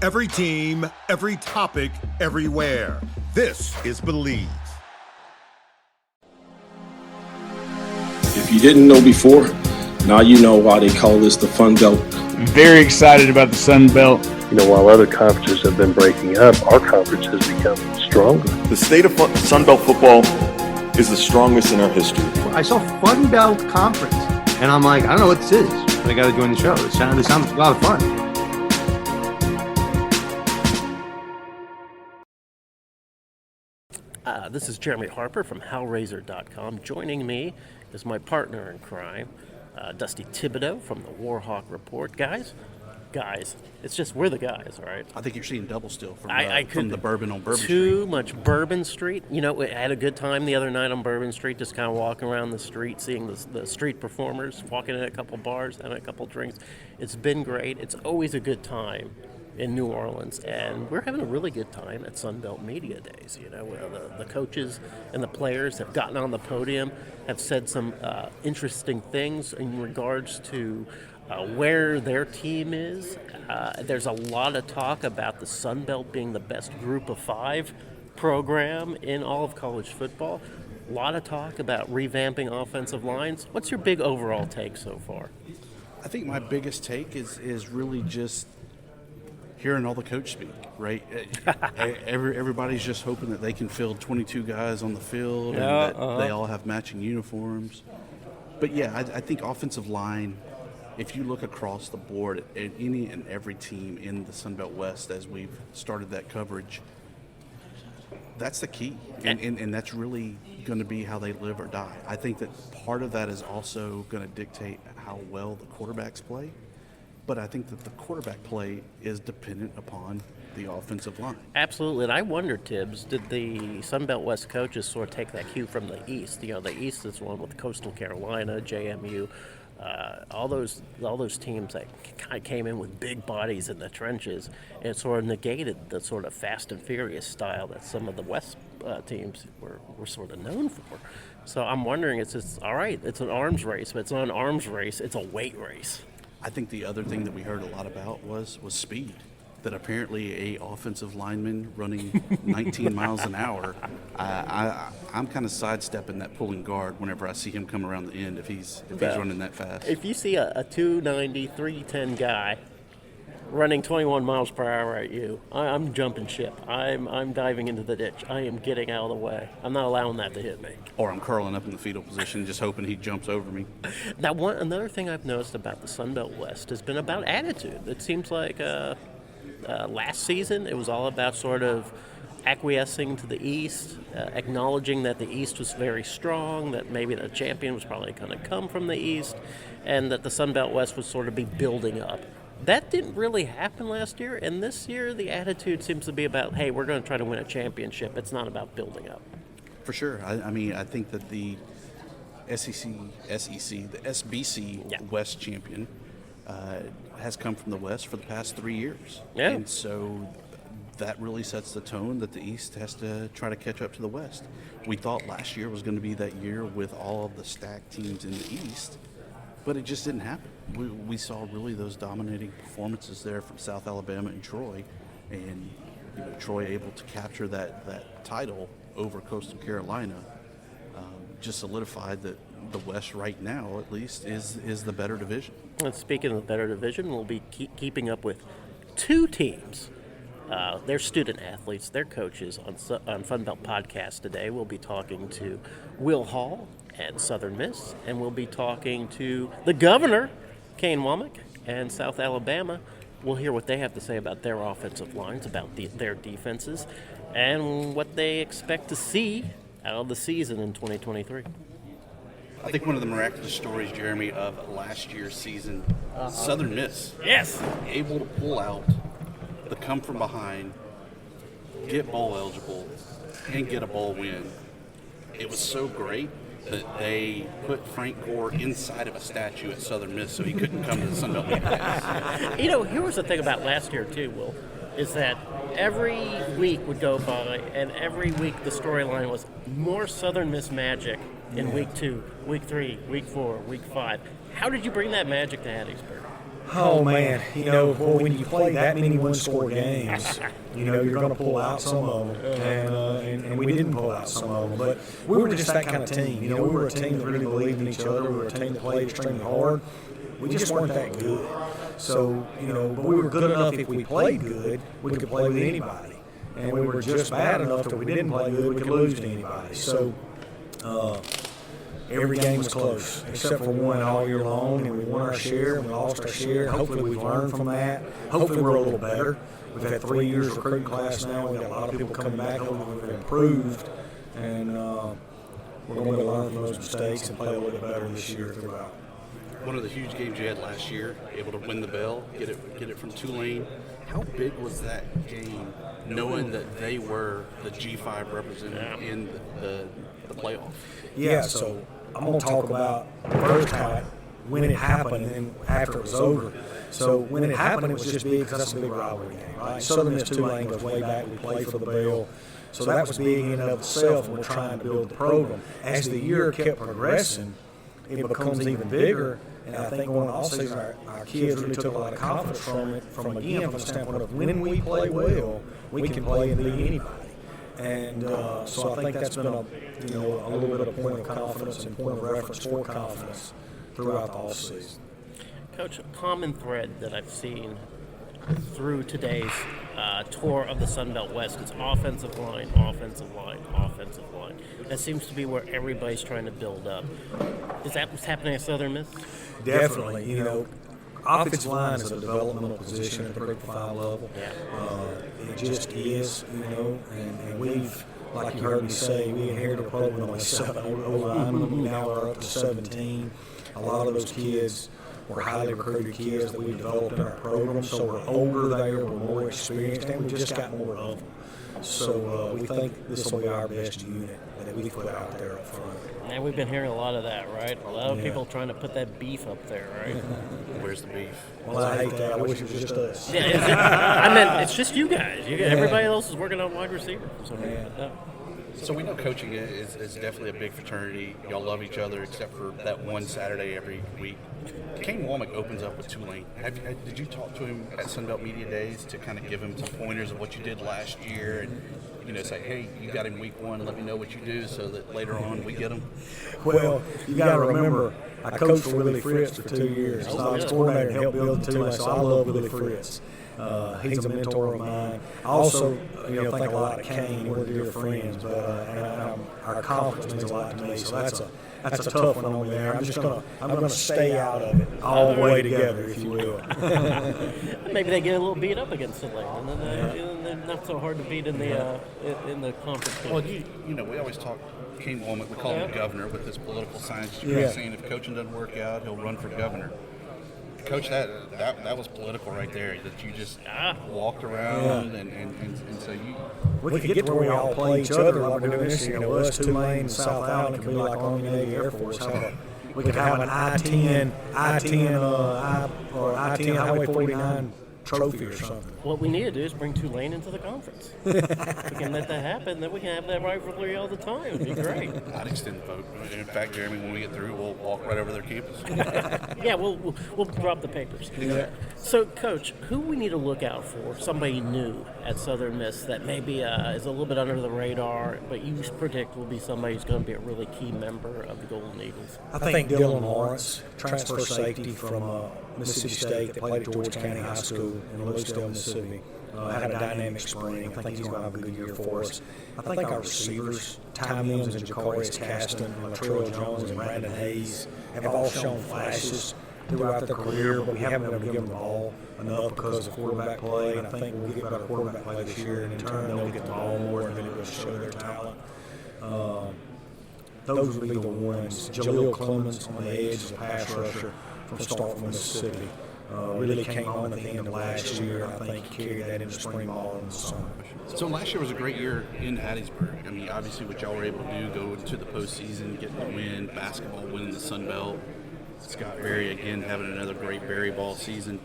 Every team, every topic, everywhere. This is Believe. If you didn't know before, now you know why they call this the Fun Belt. I'm very excited about the Sun Belt. You know, while other conferences have been breaking up, our conference has become stronger. The state of Sun Belt football is the strongest in our history. I saw Fun Belt Conference, and I'm like, I don't know what this is, but I got to join the show. It sounds a lot of fun. This is Jeremy Harper from HowRazor.com. Joining me is my partner in crime, Dusty Thibodeaux from the Warhawk Report. Guys, it's just we're the guys, all right? I think you're seeing double still from the bourbon on Bourbon Street. Too much Bourbon Street. You know, I had a good time the other night on Bourbon Street, just kind of walking around the street, seeing the street performers, walking in a couple bars, having a couple drinks. It's been great. It's always a good time in New Orleans, and we're having a really good time at Sunbelt Media Days. You know, where the coaches and the players have gotten on the podium, have said some interesting things in regards to where their team is. There's a lot of talk about the Sunbelt being the best group of five program in all of college football. A lot of talk about revamping offensive lines. What's your big overall take so far? I think my biggest take is really just hearing all the coach speak, right? Everybody's just hoping that they can field 22 guys on the field and that they all have matching uniforms. But yeah, I think offensive line, if you look across the board at any and every team in the Sun Belt West as we've started that coverage, that's the key. And that's really going to be how they live or die. I think that part of that is also going to dictate how well the quarterbacks play. But I think that the quarterback play is dependent upon the offensive line. Absolutely. And I wonder, Tibbs, did the Sunbelt West coaches sort of take that cue from the East? You know, the East is one with Coastal Carolina, JMU, all those teams that kind of came in with big bodies in the trenches, and it sort of negated the sort of fast and furious style that some of the West teams were sort of known for. So I'm wondering, it's just, all right, it's an arms race, but it's not an arms race, it's a weight race. I think the other thing that we heard a lot about was speed. That apparently a offensive lineman running 19 miles an hour, I'm kind of sidestepping that pulling guard whenever I see him come around the end if he's running that fast. If you see a 290, 310 guy running 21 miles per hour at you, I'm jumping ship. I'm diving into the ditch. I am getting out of the way. I'm not allowing that to hit me. Or I'm curling up in the fetal position just hoping he jumps over me. Now, another thing I've noticed about the Sun Belt West has been about attitude. It seems like last season it was all about sort of acquiescing to the East, acknowledging that the East was very strong, that maybe the champion was probably going to come from the East, and that the Sun Belt West would sort of be building up. That didn't really happen last year, and this year the attitude seems to be about, hey, we're going to try to win a championship. It's not about building up. For sure. I mean, I think that the the SBC West champion has come from the West for the past 3 years. Yeah. And so that really sets the tone that the East has to try to catch up to the West. We thought last year was going to be that year with all of the stacked teams in the East, but it just didn't happen. We saw really those dominating performances there from South Alabama and Troy, and Troy able to capture that title over Coastal Carolina just solidified that the West right now, at least, is the better division. And speaking of the better division, we'll be keeping up with two teams. They're student athletes, they're coaches on Funbelt Podcast today. We'll be talking to Will Hall and Southern Miss, and we'll be talking to the governor, Kane Womack, and South Alabama. We'll hear what they have to say about their offensive lines, about their defenses, and what they expect to see out of the season in 2023. I think one of the miraculous stories, Jeremy, of last year's season, Southern Miss. Yes. Able to pull out the come from behind, get bowl eligible, and get a bowl win. It was so great that they put Frank Gore inside of a statue at Southern Miss so he couldn't come to the Sun Belt Media. Here was the thing about last year, too, Will, is that every week would go by, and every week the storyline was more Southern Miss magic in week 2, week 3, week 4, week 5. How did you bring that magic to Hattiesburg? Oh man, when you play that many one-score games, you're going to pull out some of them, and we didn't pull out some of them. But we were just that kind of team. We were a team that really believed in each other. We were a team that played extremely hard. We just weren't that good. So but we were good enough. If we played good, we could play with anybody, and we were just bad enough that we didn't play good, we could lose to anybody. So. Every game was close, except for one all year long, and we won our share, and we lost our share. Hopefully we've learned from that. Hopefully we're a little better. We've had 3 years recruiting class now. We've got a lot of people coming back. Hopefully we've improved, and we're going to learn from those mistakes and play a little bit better this year throughout. One of the huge games you had last year, able to win the bell, get it from Tulane. How big was that game, knowing that they were the G5 representative in the playoff? Yeah, so I'm going to talk about first when it happened and then after it was over. So when it happened, it was just big because that's a big rivalry game, right? Southern Miss Tulane goes way back. We played for the bell. So that was big in and of itself, and we're trying to build the program. As the year kept progressing, it becomes even bigger. And I think going all season, our kids really took a lot of confidence from it, from the standpoint of when we play well, we can play and beat anybody. And so I think that's been a little bit of a point of confidence and point of reference for confidence throughout the offseason. Coach, a common thread that I've seen through today's tour of the Sun Belt West is offensive line, offensive line, offensive line. That seems to be where everybody's trying to build up. Is that what's happening at Southern Miss? Definitely. Offensive line is a developmental position at the Group 5 level. Yeah. It just is, and we've, like you heard me say, we inherited a program with only 7 O-linemen. We now are up to 17. A lot of those kids were highly recruited kids that we developed in our program, so we're older there, we're more experienced, and we just got more of them. So we think this will be our best unit that we put out there up front. And we've been hearing a lot of that, right? A lot of people trying to put that beef up there, right? Where's the beef? Well, I hate that. I wish it was just us. Yeah, I meant it's just you guys. Everybody else is working on wide receiver. So we know coaching is definitely a big fraternity. Y'all love each other except for that one Saturday every week. Kane Womack opens up with Tulane. Did you talk to him at Sunbelt Media Days to kind of give him some pointers of what you did last year and say, hey, you got him week 1, let me know what you do so that later on we get him? Well, you got to remember, I coached for Willie Fritz for 2 years. I was coordinator and helped build the Tulane, so I love Willie Fritz. He's a mentor of mine. I also, think a lot of Kane. We're dear friends, but our conference means a lot to me. So that's a tough one over there. I'm gonna stay out of it all the way together, if you will. Maybe they get a little beat up against Tulane, and then they're not so hard to beat in the conference. Well, we always talk Kane Womack. We call him governor with his political science degree, saying if coaching doesn't work out, he'll run for governor. Coach, that was political right there, that you just walked around and so you... We could get to where we all play each other like we're doing this year. Us, Tulane, and South Allen could be like Army, Navy, Air Force. We could have an I-10 or I-10 Highway 49 trophy or something. What we need to do is bring Tulane into the conference. If we can let that happen, then we can have that rivalry all the time. It'd be great. I'd extend the vote. In fact, Jeremy, when we get through, we'll walk right over their campus. Yeah, we'll drop the papers. Yeah. So, Coach, who we need to look out for? Somebody new at Southern Miss that maybe is a little bit under the radar, but you predict will be somebody who's going to be a really key member of the Golden Eagles. I think Dylan Lawrence, transfer safety from Mississippi State, that played at George County High School in Louisville, Mississippi. Had a dynamic spring. I think he's going to have a good year for us. I think our receivers, Ty Mims and Jacarius Caston, Latrell Jones and Brandon Hayes, have all shown flashes throughout their career, but we haven't been able to give them the ball enough because of quarterback play, and I think we'll get better quarterback play this year, and in turn they'll get the ball more and then it'll show their talent. Those would be the ones. Jaleel Clemens on the edge as a pass rusher from Starkville, Mississippi. Really came on at the end of last year. I think he carried that into spring ball in the summer. So last year was a great year in Hattiesburg. I mean, obviously what y'all were able to do, go into the postseason, getting the win, basketball, winning the Sun Belt. Scott Berry, again, having another great Berry ball season.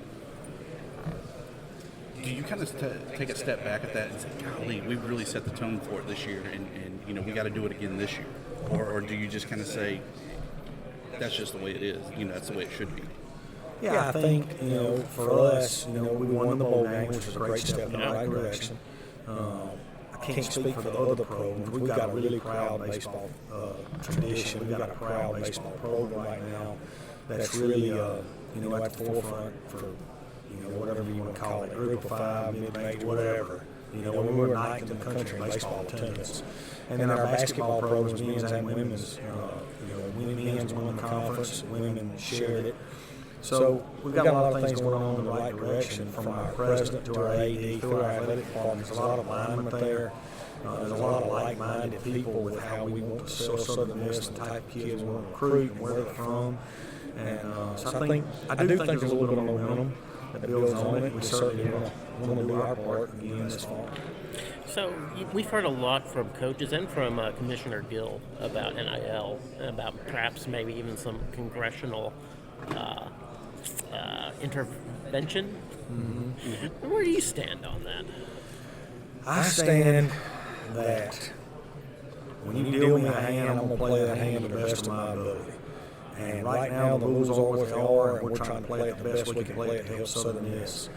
Do you kind of take a step back at that and say, golly, we really set the tone for it this year, and we got to do it again this year? Or do you just kind of say, that's just the way it is, that's the way it should be? Yeah, I think, for us, we won the bowl game, which is a great step in the right direction. I can't speak for the other programs. We've got a really proud baseball tradition. We've got a proud baseball program right now that's really, at the forefront for, whatever you want to call it, group of 5, mid-major, whatever. We were ninth in the country in baseball attendance. And then our basketball programs, men's and women's, men's won the conference, women shared it. So we've got a lot of things going on in the right direction, from our president to our AD through our athletic department. There's a lot of alignment there. There's a lot of like-minded people with how we want to sell Southern Miss and the type of kids we want to recruit and where they're from. And so I do think there's a little bit of momentum that builds on it. We certainly want to do our part again this fall. So we've heard a lot from coaches and from Commissioner Gill about NIL, about perhaps maybe even some congressional intervention. Mm-hmm. Where do you stand on that? I stand that when you deal me a hand, I'm going to play that hand to the best of my ability. And right now, the rules are what they are, and we're trying to play it the best we can play it to help Southern Miss.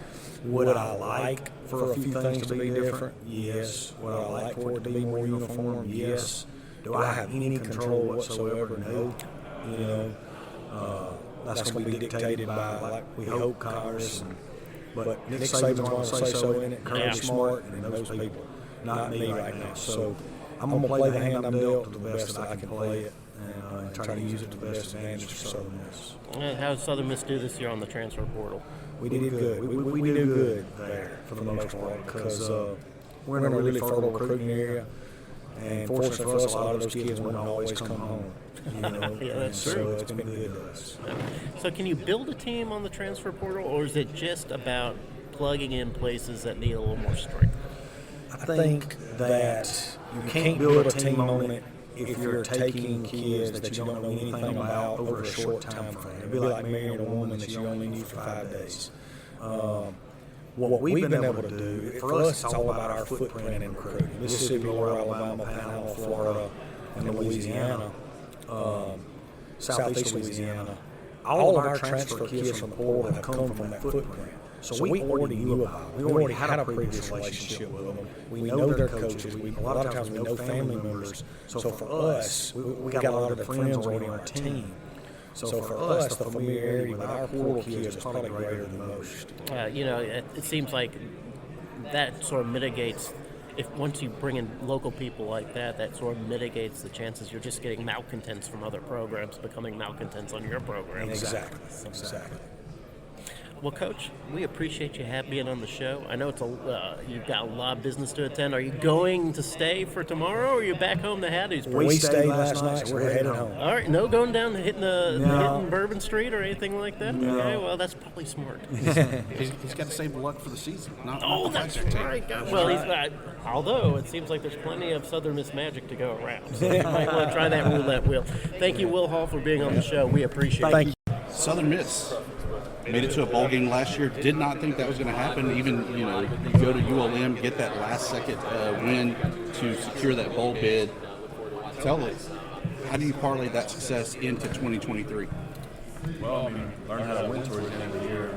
Would I like for a few things to be different? Yes. Would I like for it to be more uniform? Yes. Do I have any control whatsoever? No. That's going to be dictated by, like we hope, Congress. But Nick Saban's going to say so in it, Kirby Smart, and those people, not me right now. So I'm going to play the hand I'm dealt to the best that I can play it, and try to use it to the best advantage for Southern Miss. How did Southern Miss do this year on the transfer portal? We did good. We do good there for the most part, because we're in a really fertile recruiting area, and fortunately for us, a lot of those kids wouldn't always come home. Yeah, that's true. So it's been good to us. So can you build a team on the transfer portal, or is it just about plugging in places that need a little more strength? I think that you can't build a team on it if you're taking kids that you don't know anything about over a short time frame. It'd be like marrying a woman that you only knew for 5 days. What we've been able to do, for us, it's all about our footprint in recruiting. Mississippi, Lower Alabama, Panhandle, Florida, and Louisiana, southeast Louisiana. All of our transfer kids from the portal have come from that footprint. So we already knew about them. We already had a previous relationship with them. We know their coaches. A lot of times we know family members. So for us, we got a lot of their friends already on our team. So for us, the familiarity with our portal kids is probably greater than most. It seems like that sort of mitigates, if once you bring in local people like that, that sort of mitigates the chances you're just getting malcontents from other programs becoming malcontents on your program. Exactly. Well, Coach, we appreciate you being on the show. I know you've got a lot of business to attend. Are you going to stay for tomorrow, or are you back home to Hattiesburg? We stayed last night, so we're headed home. All right, no going down hitting Bourbon Street or anything like that? No. Okay, well, that's probably smart. He's got to save the luck for the season. That's right. Well, although it seems like there's plenty of Southern Miss magic to go around. So you might want to try that roulette wheel. Thank you, Will Hall, for being on the show. We appreciate it. Thank you. Southern Miss made it to a bowl game last year. Did not think that was going to happen. Even, you go to ULM, get that last-second win to secure that bowl bid. Tell us, how do you parlay that success into 2023? Well, learn how to win towards the end of the year.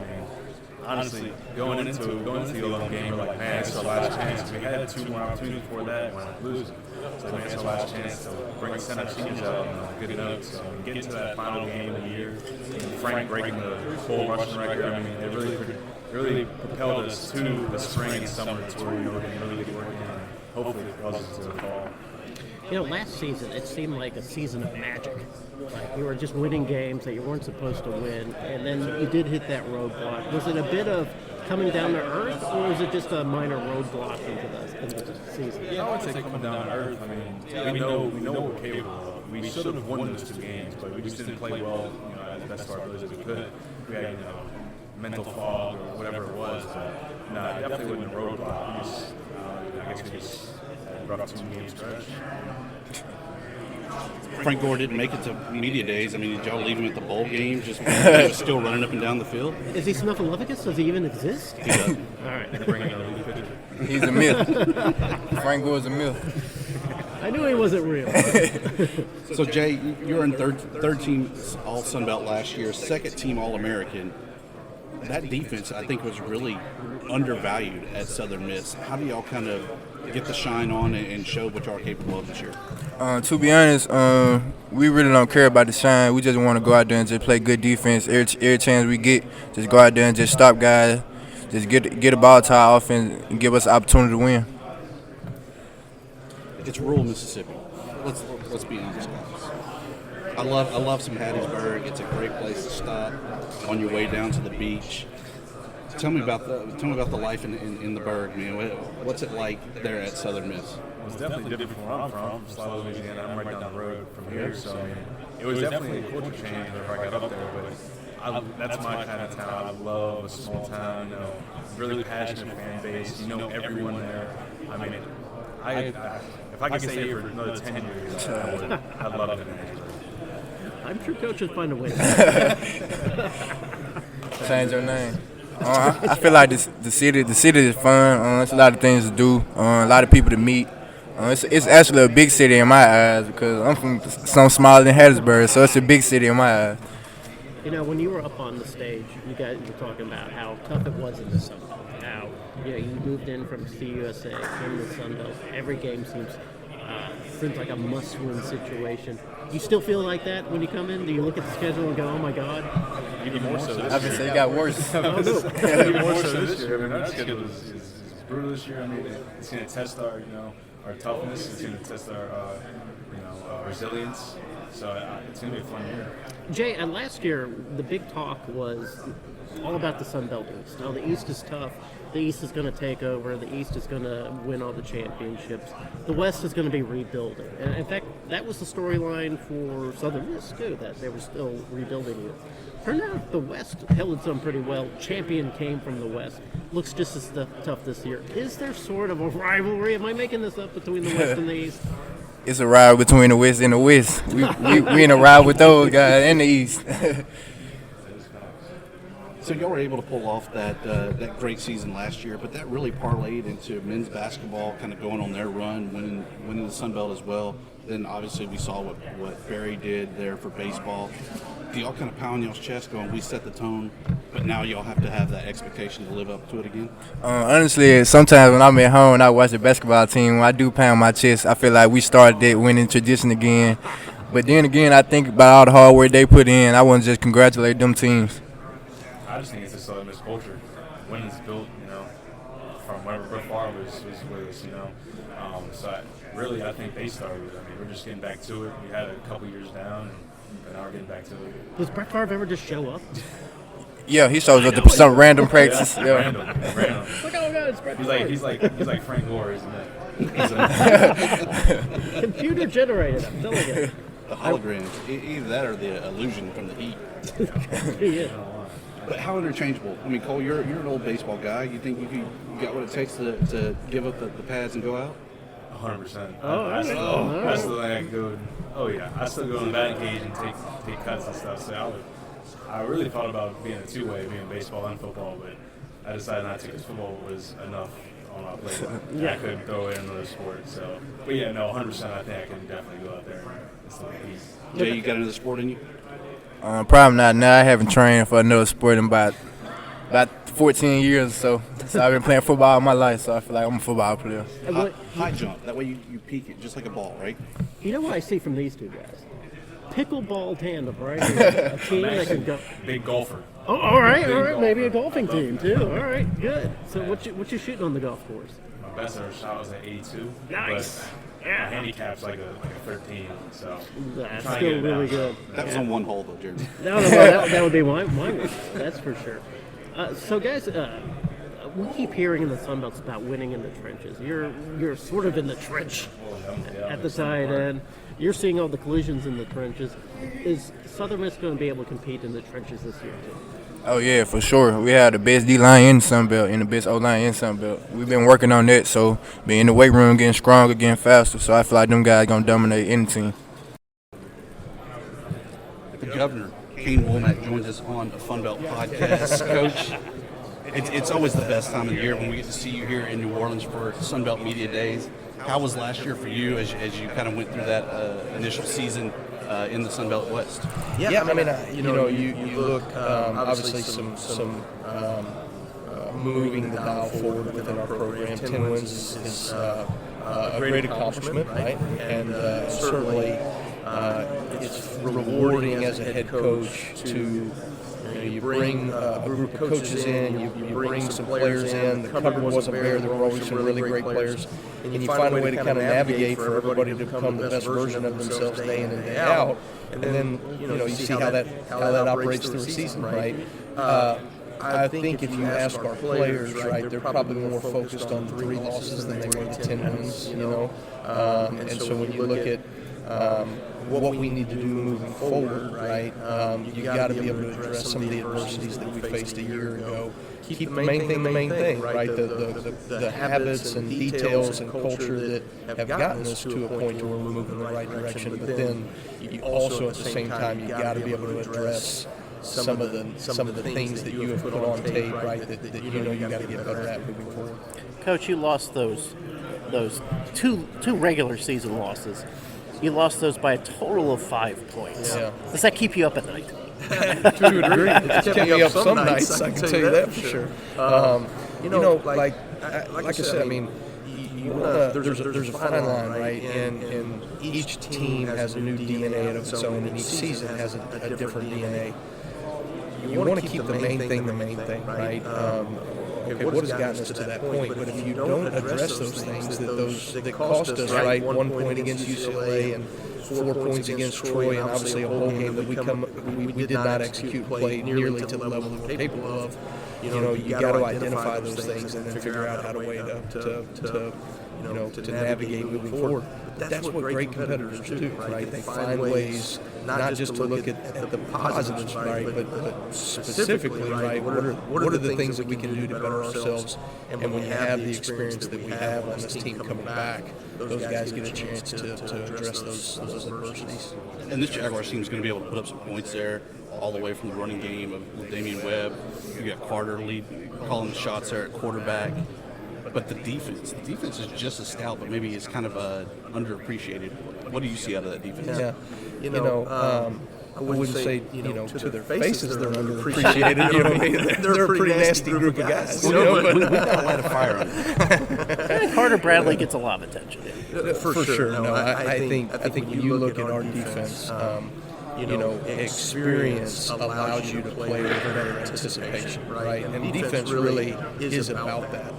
Honestly, going into the ULM game, we're like, man, it's our last chance. We had 2 more opportunities before that, and we're losing. So, man, it's our last chance to send our seniors out on good notes, and get into that final game of the year. And Frank breaking the full rushing record. It really propelled us to the spring and summer to where we're going to really get working on. Hopefully, it causes us to the fall. Last season, it seemed like a season of magic. Like you were just winning games that you weren't supposed to win, and then you did hit that roadblock. Was it a bit of coming down to earth, or was it just a minor roadblock into the season? Yeah, I would say coming down to earth. We know what we're capable of. We should have won those 2 games, but we just didn't play well, as best of our abilities as we could. We had, mental fog or whatever it was. But no, it definitely wasn't a roadblock. I guess we just had a rough 2-game stretch. Frank Gore didn't make it to media days. Did y'all leave him at the bowl game, just still running up and down the field? Is he Snuffleupagus? Does he even exist? He does. All right. Bring another league picture. He's a myth. Frank Gore's a myth. I knew he wasn't real. So, Jay, you're in third team All Sun Belt last year, 2nd team All American. that defense, I think, was really undervalued at Southern Miss. How do y'all kind of get the shine on and show what y'all are capable of this year? To be honest, we really don't care about the shine. We just want to go out there and just play good defense. Every chance we get, just go out there and just stop guys, just get a ball to our offense and give us an opportunity to win. It's rural Mississippi. Let's be honest, guys. I love some Hattiesburg. It's a great place to stop on your way down to the beach. Tell me about the life in the Berg, man. What's it like there at Southern Miss? It's definitely different from where I'm from, Slaughter, Louisiana. I'm right down the road from here, so I mean, it was definitely a culture change whenever I got up there. But that's my kind of town. I love a small town, really passionate fan base. You know everyone there. I mean, if I could stay here for another 10 years, I would. I'd love it. I'm sure coaches find a way. Change your name. I feel like the city is fun. There's a lot of things to do. A lot of people to meet. It's actually a big city in my eyes because I'm from something smaller than Hattiesburg, so it's a big city in my eyes. You know, when you were up on the stage, you guys were talking about how tough it was in the Sun Belt. How you moved in from CUSA in the Sun Belt. Every game seems like a must-win situation. You still feel like that when you come in? Do you look at the schedule and go, "Oh my God"? Even more so. I would say it got worse. Even more so this year. I mean, our schedule is brutal this year. I mean, it's going to test our toughness. It's going to test our resilience. So it's going to be a fun year. Jay, last year the big talk was all about the Sun Belt East. Now the East is tough. The East is going to take over. The East is going to win all the championships. The West is going to be rebuilding. And in fact, that was the storyline for Southern Miss too, that they were still rebuilding it. Turned out the West held its own pretty well. Champion came from the West. Looks just as tough this year. Is there sort of a rivalry? Am I making this up between the West and the East? It's a ride between the West and the West. We in a ride with those guys and the East. So y'all were able to pull off that great season last year, but that really parlayed into men's basketball kind of going on their run, winning the Sun Belt as well. Then obviously we saw what Barry did there for baseball. Do y'all kind of pound y'all's chest going, we set the tone, but now y'all have to have that expectation to live up to it again? Honestly, sometimes when I'm at home and I watch the basketball team, when I do pound my chest, I feel like we started that winning tradition again. But then again, I think about all the hard work they put in. I want to just congratulate them teams. I just think it's a Southern Miss culture. Winning's built, from wherever Brett Favre was with us, So I think they started it. I mean, we're just getting back to it. We had a couple years down, and now we're getting back to it. Does Brett Favre ever just show up? Yeah, he shows up to some random practice. Yeah. Random. Look, oh God, it's Brett Favre. He's like Frank Gore, isn't it? Computer generated, I'm telling you. The holograms, either that or the illusion from the heat. Yeah. But how interchangeable? I mean, Cole, you're an old baseball guy. You think you got what it takes to give up the pads and go out? 100%. Oh, I still like go. Oh yeah, I still go on the batting cage and take cuts and stuff. So I really thought about being a two-way, being baseball and football, but I decided not to because football was enough on my plate. Yeah. I couldn't throw in another sport. So, but yeah, no, 100%. I think I can definitely go out there and still compete. Jay, you got another sport in you? Probably not now. I haven't trained for another sport in about 14 years or so. So I've been playing football all my life, so I feel like I'm a football player. High jump. That way you peek it just like a ball, right? You know what I see from these two guys? Pickleball tandem, right? A team that can go. Big golfer. Oh, all right. Maybe a golfing team too. All right, good. So what you shooting on the golf course? My best ever shot was at 82. Nice. My handicap's like a 13, so that's still really good. That was on one hole, though, Jeremy. No, that would be my one. That's for sure. So, guys, we keep hearing in the Sun Belts about winning in the trenches. You're sort of in the trench at the tight end. You're seeing all the collisions in the trenches. Is Southern Miss going to be able to compete in the trenches this year, too? Oh, yeah, for sure. We have the best D-line in the Sun Belt and the best O-line in the Sun Belt. We've been working on that, so being in the weight room, getting stronger, getting faster. So I feel like them guys going to dominate any team. The governor, Kane Womack, joins us on the Fun Belt podcast. Coach, it's always the best time of the year when we get to see you here in New Orleans for Sun Belt Media Days. How was last year for you as you kind of went through that initial season in the Sun Belt West? Yeah, I mean, you look obviously some moving the dial forward within our program. 10 wins is a great accomplishment, right? And certainly it's rewarding as a head coach to you bring a group of coaches in, you bring some players in. The cupboard wasn't bare. There were always some really great players, and you find a way to kind of navigate for everybody to become the best version of themselves day in and day out. And then you see how that operates through a season, right? I think if you ask our players, right, they're probably more focused on 3 losses than they were the 10 wins, and so when you look at what we need to do moving forward, right, you got to be able to address some of the adversities that we faced a year ago. Keep the main thing, right, the habits and details and culture that have gotten us to a point where we're moving in the right direction, but then you also at the same time you got to be able to address some of the things that you have put on tape, right, that you got to get better at moving forward. Coach, you lost those two regular season losses. You lost those by a total of 5 points. Yeah. Does that keep you up at night? To a degree. It kept me up some nights, I can tell you that for sure. Like I said, I mean, there's a fine line, right? And each team has a new DNA of its own, and each season has a different DNA. You want to keep the main thing, right? Okay, what has gotten us to that point? But if you don't address those things that cost us, right, 1 point against UCLA and 4 points against Troy, and obviously a whole game that we did not execute play nearly to the level that we're capable of. You got to identify those things and then figure out how to way to navigate moving forward. That's what great competitors do, right? They find ways not just to look at the positives, right, but specifically, right, what are the things that we can do to better ourselves? And when you have the experience that we have on this team coming back, those guys get a chance to address those adversities. And this Jaguars team is going to be able to put up some points there, all the way from the running game of Damian Webb. You got Carter calling the shots there at quarterback. But the defense is just as stout, but maybe it's kind of underappreciated. What do you see out of that defense? Yeah, I wouldn't say, to their faces they're underappreciated. They're a pretty nasty group of guys. But we've got to light a fire on them. Carter Bradley gets a lot of attention. For sure. No, I think when you look at our defense, experience allows you to play with better anticipation, right? And defense really is about that.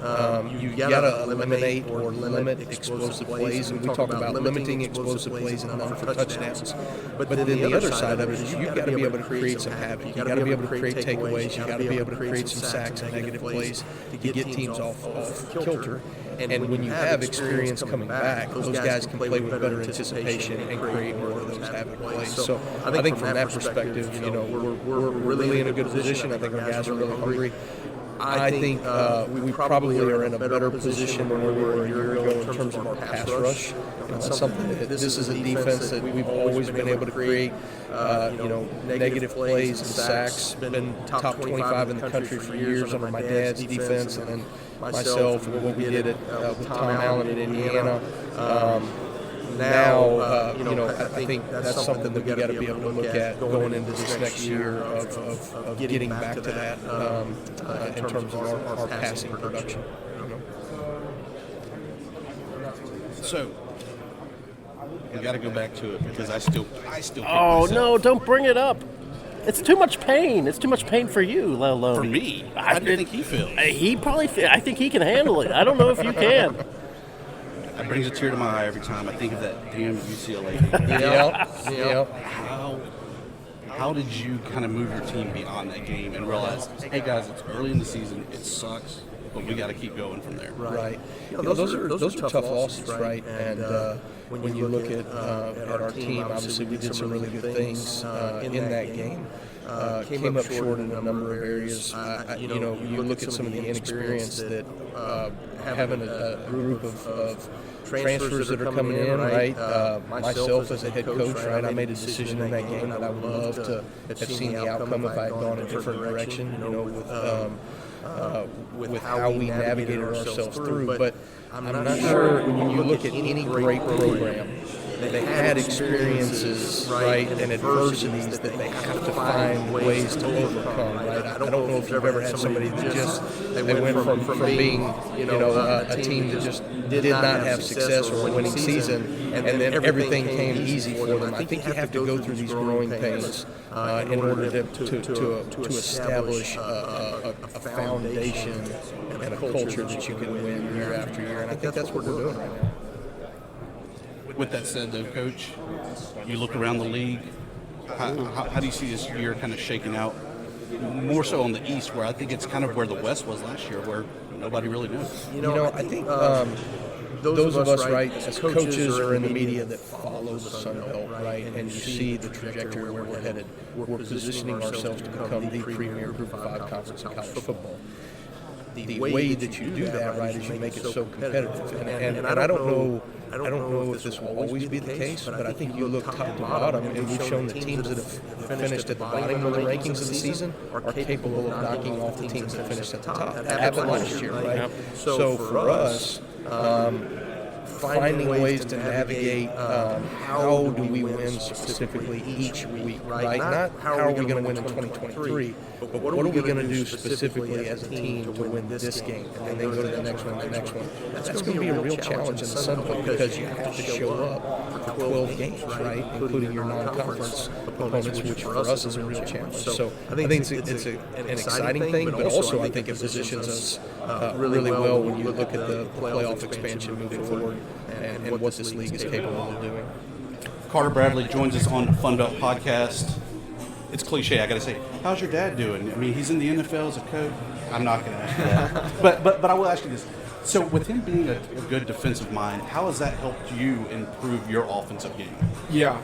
You got to eliminate or limit explosive plays, and we talk about limiting explosive plays and none for touchdowns. But then the other side of it is you've got to be able to create some havoc. You've got to be able to create takeaways. You've got to be able to create some sacks and negative plays to get teams off kilter. And when you have experience coming back, those guys can play with better anticipation and create more of those havoc plays. So I think from that perspective, we're really in a good position. I think our guys are really hungry. I think we probably are in a better position than we were a year ago in terms of our pass rush. That's something that this is a defense that we've always been able to create, negative plays and sacks. Been top 25 in the country for years under my dad's defense, and then myself and what we did with Tom Allen in Indiana. I think that's something that we got to be able to look at going into this next year of getting back to that in terms of our passing production. So we got to go back to it because I still. Oh no! Don't bring it up. It's too much pain. It's too much pain for you, let alone for me. How do you think he feels? He probably. I think he can handle it. I don't know if you can. That brings a tear to my eye every time I think of that damn UCLA game. Yeah. How did you kind of move your team beyond that game and realize, hey guys, it's early in the season, it sucks, but we got to keep going from there? Right. Those are tough losses, right? And when you look at our team, obviously we did some really good things in that game. Came up short in a number of areas. You look at some of the inexperience that having a group of transfers that are coming in, right? Myself as a head coach, right? I made a decision in that game that I would love to have seen the outcome if I had gone a different direction, with how we navigated ourselves through. But I'm not sure when you look at any great program, they had experiences, right, and adversities that they have to find ways to overcome, right? I don't know if you've ever had somebody that just, they went from being, a team that just did not have success or a winning season, and then everything came easy for them. I think you have to go through these growing pains in order to establish a foundation and a culture that you can win year after year, and I think that's what we're doing right now. With that said, though, Coach, you look around the league. How do you see this year kind of shaking out? More so on the East, where I think it's kind of where the West was last year, where nobody really knows. I think those of us, right, as coaches or in the media that follow the Sun Belt, right, and you see the trajectory where we're headed, we're positioning ourselves to become the premier Group of 5 conference in college football. The way that you do that, right, is you make it so competitive. And I don't know if this will always be the case, but I think you look top to bottom, and we've shown the teams that have finished at the bottom of the rankings of the season are capable of knocking off the teams that finished at the top. That happened last year, right? So for us, finding ways to navigate how do we win specifically each week, right? Not how are we going to win in 2023, but what are we going to do specifically as a team to win this game and then go to the next one, the next one. That's going to be a real challenge in the Sun Belt because you have to show up for 12 games, right, including your non-conference opponents, which for us is a real challenge. So I think it's an exciting thing, but also I think it positions us really well when you look at the playoff expansion moving forward and what this league is capable of doing. Carter Bradley joins us on the Fun Belt podcast. It's cliche, I got to say. How's your dad doing? I mean, he's in the NFL as a coach. I'm not going to ask you that. but I will ask you this. So with him being a good defensive mind, how has that helped you improve your offensive game? Yeah.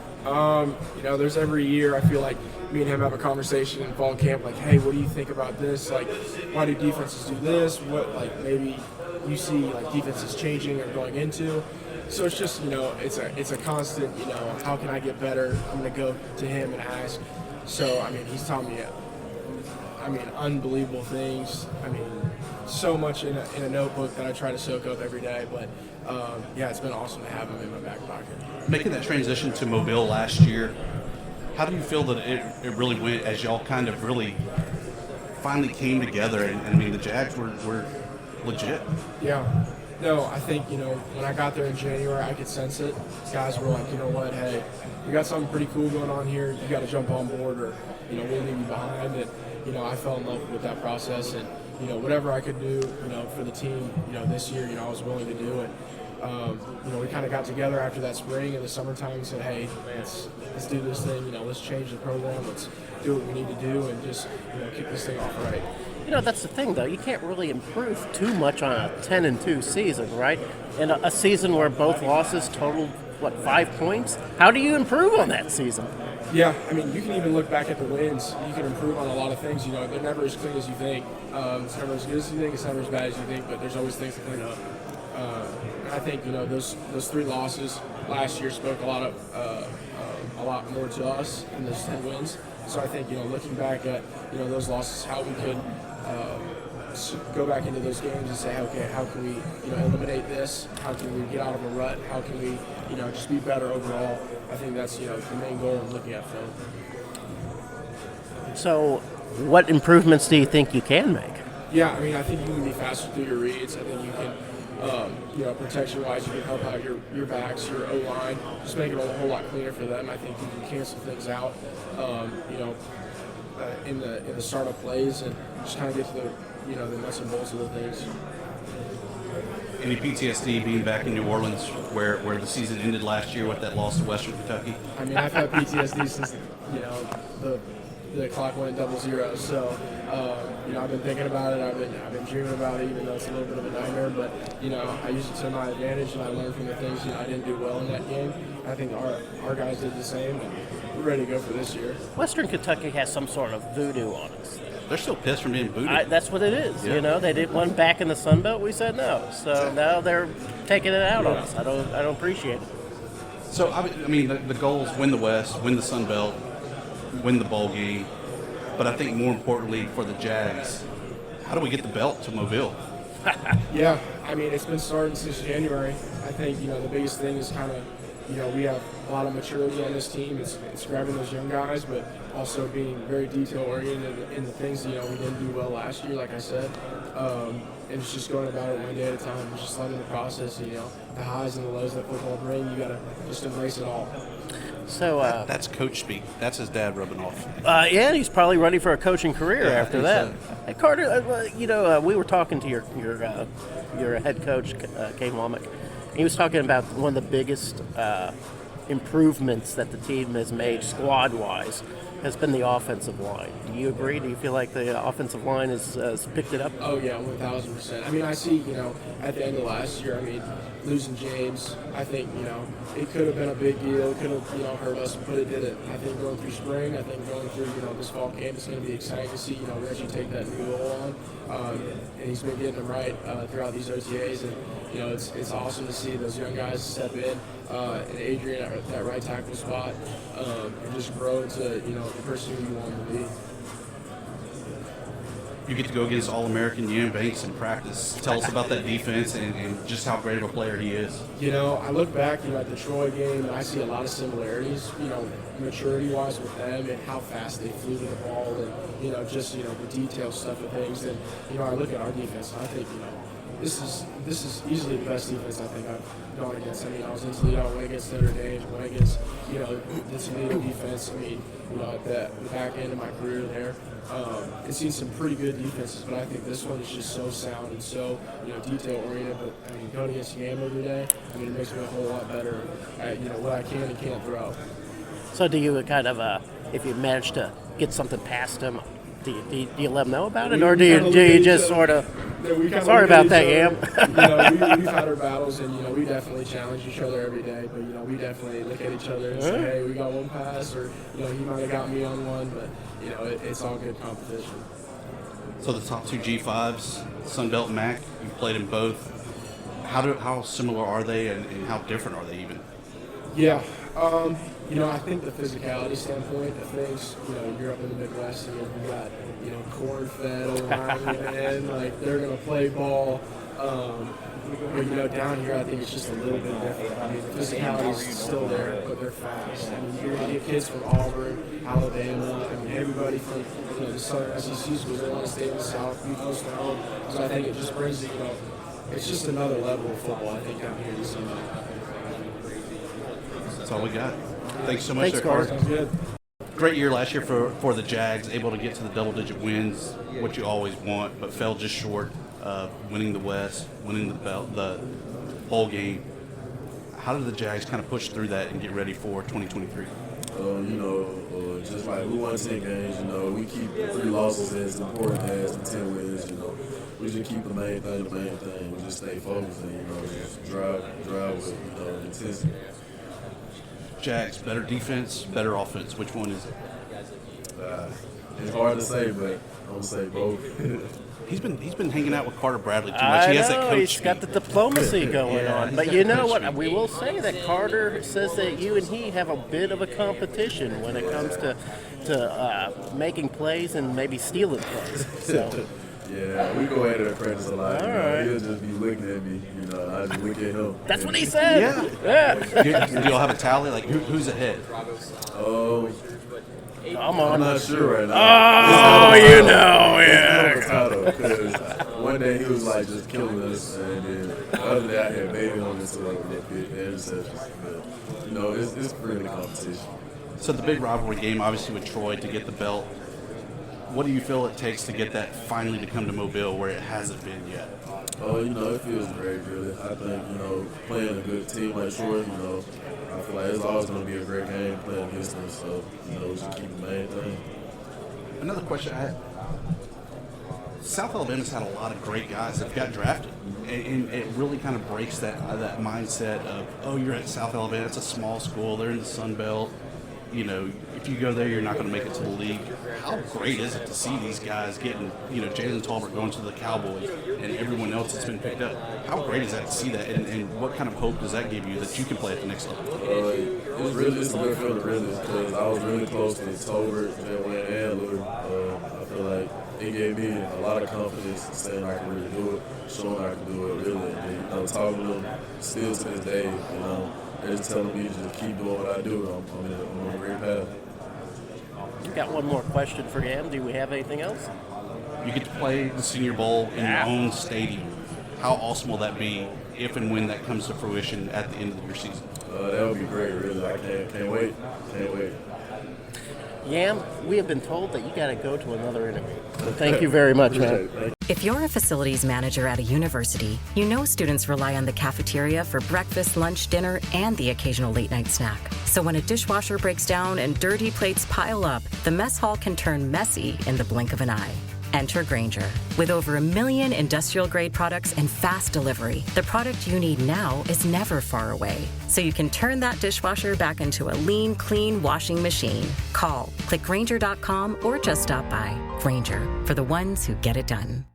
There's every year I feel like me and him have a conversation in fall camp, like, hey, what do you think about this? Like, why do defenses do this? What, like, maybe you see, like, defenses changing or going into. So it's just, it's a constant, how can I get better? I'm going to go to him and ask. So, I mean, he's taught me, unbelievable things. I mean, so much in a notebook that I try to soak up every day. But, it's been awesome to have him in my back pocket. Making that transition to Mobile last year, how do you feel that it really went as y'all kind of really finally came together? And, I mean, the Jags were legit. Yeah. No, I think, when I got there in January, I could sense it. Guys were like, you know what, hey, we got something pretty cool going on here. You got to jump on board or, we'll leave you behind. And, I fell in love with that process. And, whatever I could do, for the team, this year, I was willing to do it. We kind of got together after that spring and the summertime and said, hey, let's do this thing. Let's change the program. Let's do what we need to do and just, kick this thing off right. That's the thing, though. You can't really improve too much on a 10-2 season, right? In a season where both losses totaled, 5 points? How do you improve on that season? Yeah, I mean, you can even look back at the wins. You can improve on a lot of things. They're never as clean as you think. It's never as good as you think. It's never as bad as you think. But there's always things to clean up. I think those 3 losses last year spoke a lot more to us than those 10 wins. So I think looking back at those losses, how we could go back into those games and say, okay, how can we eliminate this? How can we get out of a rut? How can we just be better overall? I think that's the main goal of looking at film. So, what improvements do you think you can make? Yeah, I mean, I think you can be faster through your reads. I think you can. Protection-wise, you can help out your backs, your O-line, just make it a whole lot cleaner for them. I think you can cancel things out, in the startup plays and just kind of get to the nuts and bolts of the things. Any PTSD being back in New Orleans where the season ended last year with that loss to Western Kentucky? I mean, I've had PTSD since, the clock went at 00. So, I've been thinking about it. I've been dreaming about it, even though it's a little bit of a nightmare. But, I use it to my advantage, and I learned from the things I didn't do well in that game. I think our guys did the same, and we're ready to go for this year. Western Kentucky has some sort of voodoo on us. They're still pissed from being booted. That's what it is. Yeah. They did one back in the Sun Belt. We said no, so now they're taking it out on us. I don't appreciate it. So I mean, the goals: win the West, win the Sun Belt, win the bowl game. But I think more importantly for the Jags, how do we get the belt to Mobile? Yeah, I mean, it's been starting since January. I think the biggest thing is kind of we have a lot of maturity on this team. It's grabbing those young guys, but also being very detail-oriented in the things, we didn't do well last year, like I said. And it's just going about it one day at a time. It's just letting the process, the highs and the lows that football bring, you got to just embrace it all. So that's coach speak. That's his dad rubbing off. Yeah, he's probably ready for a coaching career after that. So. Hey, Carter, we were talking to your head coach, Kane Womack. He was talking about one of the biggest improvements that the team has made squad-wise has been the offensive line. Do you agree? Do you feel like the offensive line has picked it up? Oh, yeah, 1,000%. I mean, I see, at the end of last year, losing James, I think, it could have been a big deal. It could have, hurt us, but it didn't. I think going through spring, I think going through, this fall camp, it's going to be exciting to see, Reggie take that new role on. And he's been getting them right throughout these OTAs. And, it's awesome to see those young guys step in and Adrian at that right tackle spot and just grow into, the person who you want him to be. You get to go against All-American Ian Banks in practice. Tell us about that defense and just how great of a player he is. I look back, at the Troy game, and I see a lot of similarities, maturity-wise with them and how fast they flew to the ball and, just, the detail stuff of things. And, I look at our defense, and I think, this is easily the best defense I think I've gone against. I was in Toledo, I went against Notre Dame, went against, the Toledo defense. At the back end of my career there, I've seen some pretty good defenses, but I think this one is just so sound and so, detail-oriented. But, going against Gamma today, it makes me a whole lot better at, what I can and can't throw. So do you kind of, if you manage to get something past him, do you let them know about it, or do you just sort of? Sorry about that, Yam. We've had our battles, and we definitely challenge each other every day. But we definitely look at each other and say, "Hey, we got one pass," or he might have got me on one, but it's all good competition. So the top two G5s, Sunbelt and MAC, you've played in both. How similar are they, and how different are they even? Yeah. I think the physicality standpoint of things, you're up in the Midwest and you've got, corn-fed old linemen, like they're going to play ball. But, down here I think it's just a little bit different. The physicality is still there, but they're fast. You're going to get kids from Auburn, Alabama, everybody from the Southern SEC schools. They want to stay in the South, be close to home. So I think it just brings, it's just another level of football, I think, down here this summer. That's all we got. Thanks so much, Carter. Sounds good. Great year last year for the Jags, able to get to the double-digit wins, what you always want, but fell just short of winning the West, winning the belt, the bowl game. How did the Jags kind of push through that and get ready for 2023? Just like we won 10 games, we keep the 3 losses as important as the 10 wins, We just keep the main thing. We just stay focused and, just drive with, intensity. Jags, better defense, better offense. Which one is it? It's hard to say, but I'm going to say both. He's been hanging out with Carter Bradley too much. He has that coach he's got the diplomacy going on. But you know what? We will say that Carter says that you and he have a bit of a competition when it comes to making plays and maybe stealing plays. So. Yeah, we go at it at practice a lot. Right. He'll just be looking at me. I just look at him. That's what he said. Yeah. Do y'all have a tally? Like who's ahead? Come on. I'm not sure right now. Because one day he was like just killing us, and then the other day I had baby on this like the interceptions. But it's really competition. So the big rivalry game, obviously with Troy to get the belt. What do you feel it takes to get that finally to come to Mobile where it hasn't been yet? It feels great, really. I think, playing a good team like Troy, I feel like it's always going to be a great game playing against them. So, we should keep the main thing. Another question I had. South Alabama's had a lot of great guys that got drafted. And it really kind of breaks that mindset of, you're at South Alabama, it's a small school, they're in the Sun Belt. If you go there, you're not going to make it to the league. How great is it to see these guys getting, Jalen Tolbert going to the Cowboys and everyone else that's been picked up? How great is that to see that, and what kind of hope does that give you that you can play at the next level? It's a good feeling, really, because I was really close to Tolbert, Mettlen, and Luther. I feel like it gave me a lot of confidence saying I can really do it, showing I can do it, really. And, talking to them still to this day, just telling me to just keep doing what I do. I'm on a great path. We've got one more question for Yam. Do we have anything else? You get to play the Senior Bowl in your own stadium. How awesome will that be if and when that comes to fruition at the end of your season? That would be great, really. I can't wait. Can't wait. Yam, we have been told that you got to go to another interview. So thank you very much, man. If you're a facilities manager at a university, you know students rely on the cafeteria for breakfast, lunch, dinner, and the occasional late-night snack. So when a dishwasher breaks down and dirty plates pile up, the mess hall can turn messy in the blink of an eye. Enter Grainger. With over 1 million industrial-grade products and fast delivery, the product you need now is never far away. So you can turn that dishwasher back into a lean, clean washing machine. Call, click Grainger.com, or just stop by. Grainger, for the ones who get it done.